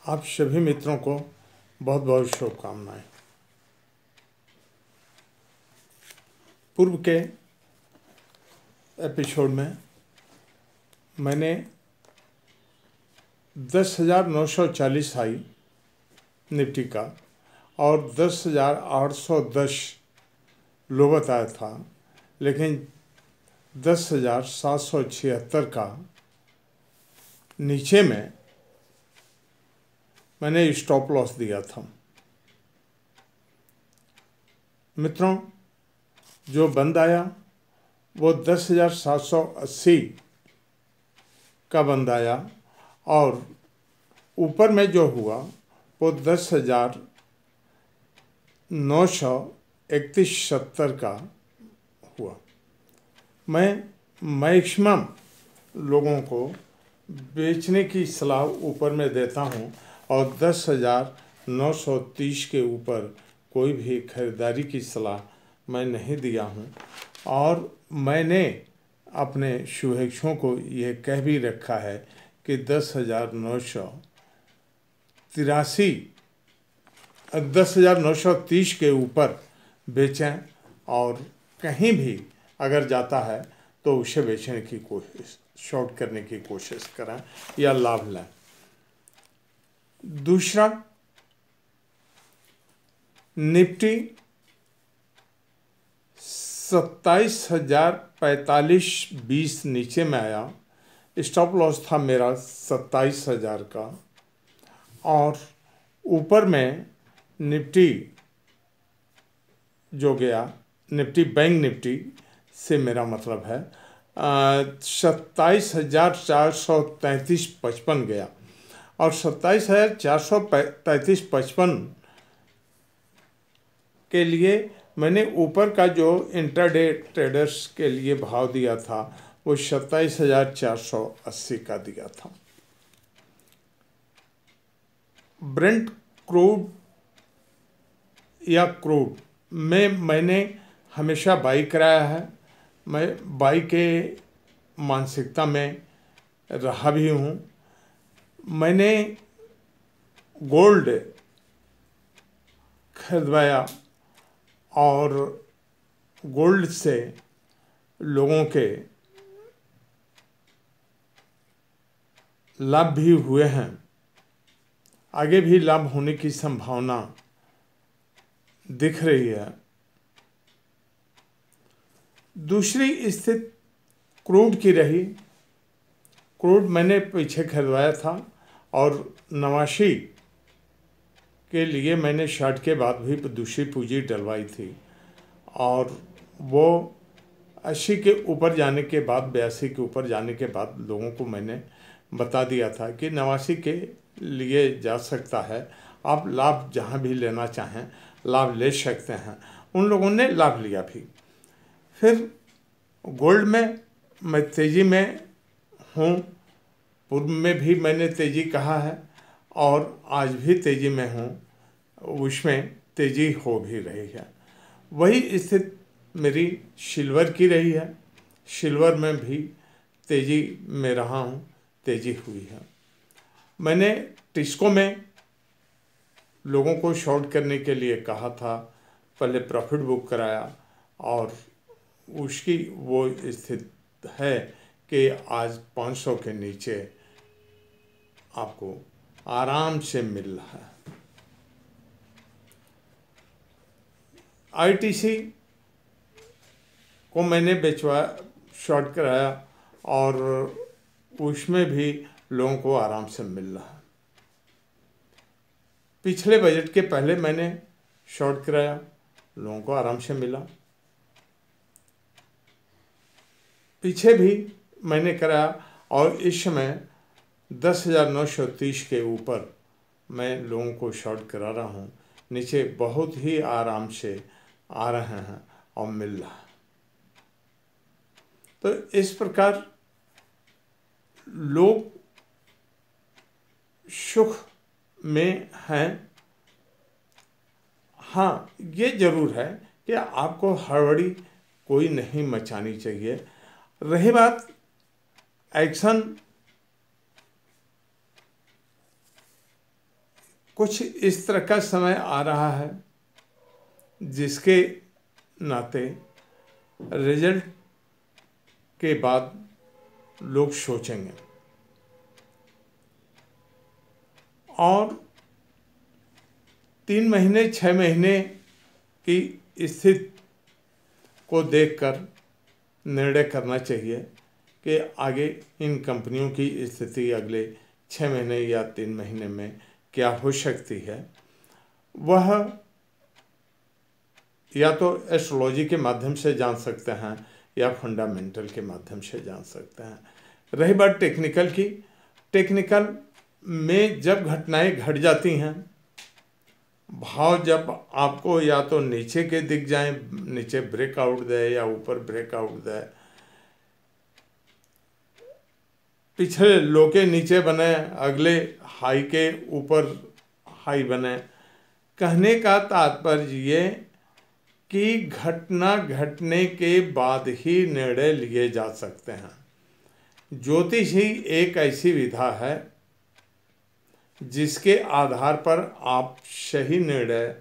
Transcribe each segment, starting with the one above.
आप सभी मित्रों को बहुत बहुत शुभकामनाएं। पूर्व के एपिसोड में मैंने 10,940 आई निफ्टी का और 10,810 लो बताया था, लेकिन 10,776 का नीचे में मैंने स्टॉप लॉस दिया था। मित्रों, जो बंद आया वो 10,780 का बंद आया और ऊपर में जो हुआ वो 10,931.70 का हुआ। मैं मैक्सिमम लोगों को बेचने की सलाह ऊपर में देता हूं और 10,930 के ऊपर कोई भी खरीदारी की सलाह मैं नहीं दिया हूं। और मैंने अपने शुभेच्छुओं को ये कह भी रखा है कि 10,930 के ऊपर बेचें और कहीं भी अगर जाता है तो उसे बेचने की कोशिश, शॉर्ट करने की कोशिश करें या लाभ लें। दूसरा, निफ्टी 27,045.20 नीचे में आया। स्टॉप लॉस था मेरा 27,000 का और ऊपर में निफ्टी जो गया, निफ्टी बैंक निफ्टी से मेरा मतलब है 27,433.55 गया और 27,433.55 के लिए मैंने ऊपर का जो इंट्राडे ट्रेडर्स के लिए भाव दिया था वो 27,480 का दिया था। ब्रेंट क्रूड या क्रूड में मैंने हमेशा बाई कराया है। मैं बाई के मानसिकता में रहा भी हूँ। मैंने गोल्ड खरीदवाया और गोल्ड से लोगों के लाभ भी हुए हैं, आगे भी लाभ होने की संभावना दिख रही है। दूसरी स्थिति क्रूड की रही। क्रूड मैंने पीछे खरीदवाया था और 89 के लिए मैंने शॉर्ट के बाद भी दूसरी पूंजी डलवाई थी और वो 80 के ऊपर जाने के बाद, 82 के ऊपर जाने के बाद लोगों को मैंने बता दिया था कि 89 के लिए जा सकता है, आप लाभ जहां भी लेना चाहें लाभ ले सकते हैं। उन लोगों ने लाभ लिया भी। फिर गोल्ड में मैं तेज़ी में हूँ। पूर्व में भी मैंने तेज़ी कहा है और आज भी तेज़ी में हूँ, उसमें तेज़ी हो भी रही है। वही स्थिति मेरी सिल्वर की रही है। सिल्वर में भी तेज़ी में रहा हूँ, तेज़ी हुई है। मैंने टिस्को में लोगों को शॉर्ट करने के लिए कहा था, पहले प्रॉफिट बुक कराया और उसकी वो स्थिति है कि आज 500 के नीचे आपको आराम से मिल रहा है। आईटीसी को मैंने बेचवाया, शॉर्ट कराया और उसमें भी लोगों को आराम से मिल रहा है। पिछले बजट के पहले मैंने शॉर्ट कराया, लोगों को आराम से मिला। पीछे भी मैंने कराया और इस समय 10,930 के ऊपर मैं लोगों को शॉर्ट करा रहा हूँ। नीचे बहुत ही आराम से आ रहे हैं और मिल रहा है। तो इस प्रकार लोग सुख में हैं। हाँ, ये जरूर है कि आपको हड़बड़ी कोई नहीं मचानी चाहिए। रही बात एक्शन कुछ इस तरह का समय आ रहा है जिसके नाते रिजल्ट के बाद लोग सोचेंगे और 3 महीने 6 महीने की स्थिति को देखकर निर्णय करना चाहिए कि आगे इन कंपनियों की स्थिति अगले 6 महीने या 3 महीने में क्या हो सकती है। वह या तो एस्ट्रोलॉजी के माध्यम से जान सकते हैं या फंडामेंटल के माध्यम से जान सकते हैं। रही बात टेक्निकल की, टेक्निकल में जब घटनाएं घट जाती हैं, भाव जब आपको या तो नीचे के दिख जाएं, नीचे ब्रेकआउट दे या ऊपर ब्रेकआउट दे, पिछले लो के नीचे बने, अगले हाई के ऊपर हाई बने, कहने का तात्पर्य ये कि घटना घटने के बाद ही निर्णय लिए जा सकते हैं। ज्योतिष ही एक ऐसी विधा है जिसके आधार पर आप सही निर्णय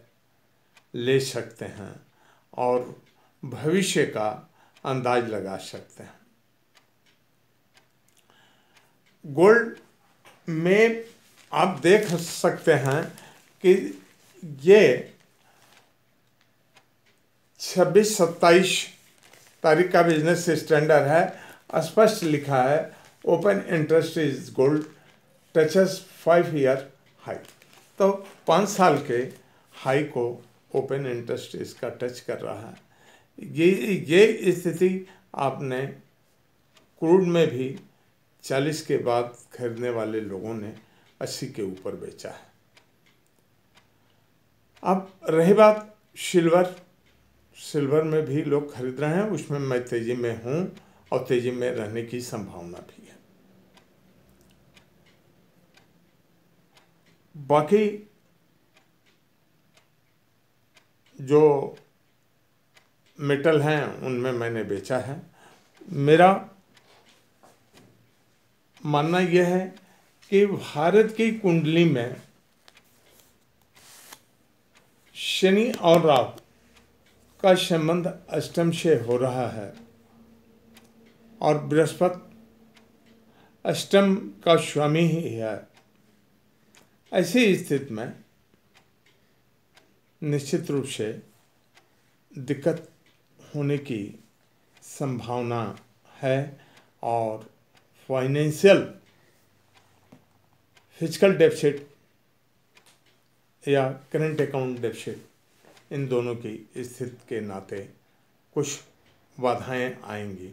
ले सकते हैं और भविष्य का अंदाज लगा सकते हैं। गोल्ड में आप देख सकते हैं कि ये 26-27 तारीख का बिजनेस स्टैंडर्ड है। स्पष्ट लिखा है open interest is gold touches 5 year high. तो 5 साल के हाई को ओपन इंटरेस्ट इसका टच कर रहा है। ये स्थिति आपने क्रूड में भी 40 के बाद खरीदने वाले लोगों ने 80 के ऊपर बेचा है। अब रही बात सिल्वर में भी लोग खरीद रहे हैं, उसमें मैं तेजी में हूं और तेजी में रहने की संभावना भी है। बाकी जो मेटल हैं उनमें मैंने बेचा है। मेरा मानना यह है कि भारत की कुंडली में शनि और राहु का संबंध अष्टम से हो रहा है और बृहस्पति अष्टम का स्वामी ही है। ऐसी स्थिति में निश्चित रूप से दिक्कत होने की संभावना है और फाइनेंशियल फिजिकल डेफिसिट या करंट अकाउंट डेफिसिट, इन दोनों की स्थिति के नाते कुछ बाधाएं आएंगी।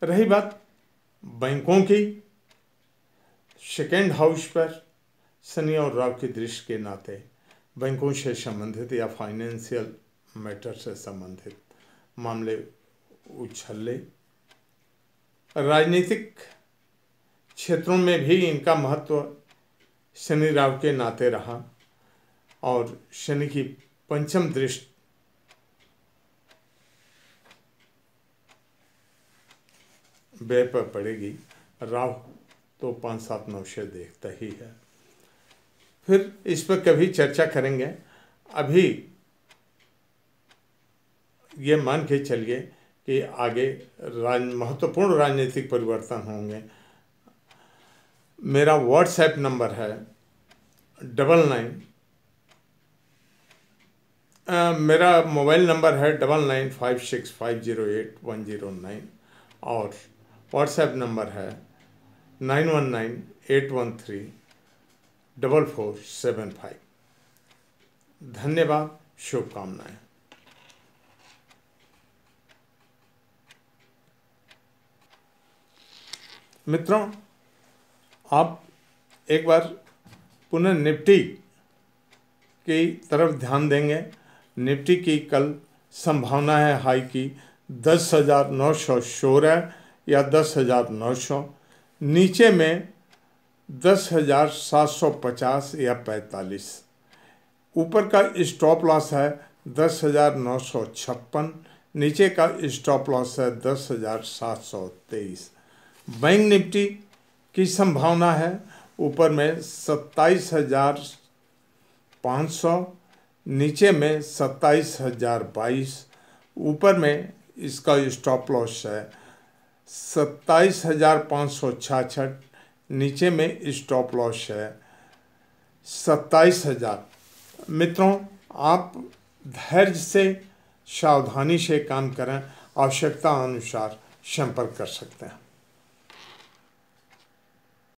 रही बात बैंकों की, सेकेंड हाउस पर शनि और राहु की दृष्टि के नाते बैंकों से संबंधित या फाइनेंशियल मैटर से संबंधित मामले उछले। राजनीतिक क्षेत्रों में भी इनका महत्व शनि राहु के नाते रहा और शनि की पंचम दृष्टि व्यय पर पड़ेगी। राहु तो 5-7-9 से देखता ही है। फिर इस पर कभी चर्चा करेंगे। अभी ये मान के चलिए कि आगे महत्वपूर्ण राजनीतिक परिवर्तन होंगे। मेरा व्हाट्सएप नंबर है 99, मेरा मोबाइल नंबर है 9956508109 और व्हाट्सएप नंबर है 9198134475। धन्यवाद, शुभकामनाएं। मित्रों, आप एक बार पुनः निफ्टी की तरफ ध्यान देंगे। निफ्टी की कल संभावना है हाई की 10,916 या 10,900, नीचे में 10,750 या 45। ऊपर का स्टॉप लॉस है 10,956, नीचे का स्टॉप लॉस है 10,723। बैंक निफ्टी की संभावना है ऊपर में 27,000 500, नीचे में 27,022, ऊपर में इसका स्टॉप लॉस है 27,566, नीचे में स्टॉप लॉस है 27,000। मित्रों, आप धैर्य से, सावधानी से काम करें, आवश्यकता अनुसार संपर्क कर सकते हैं।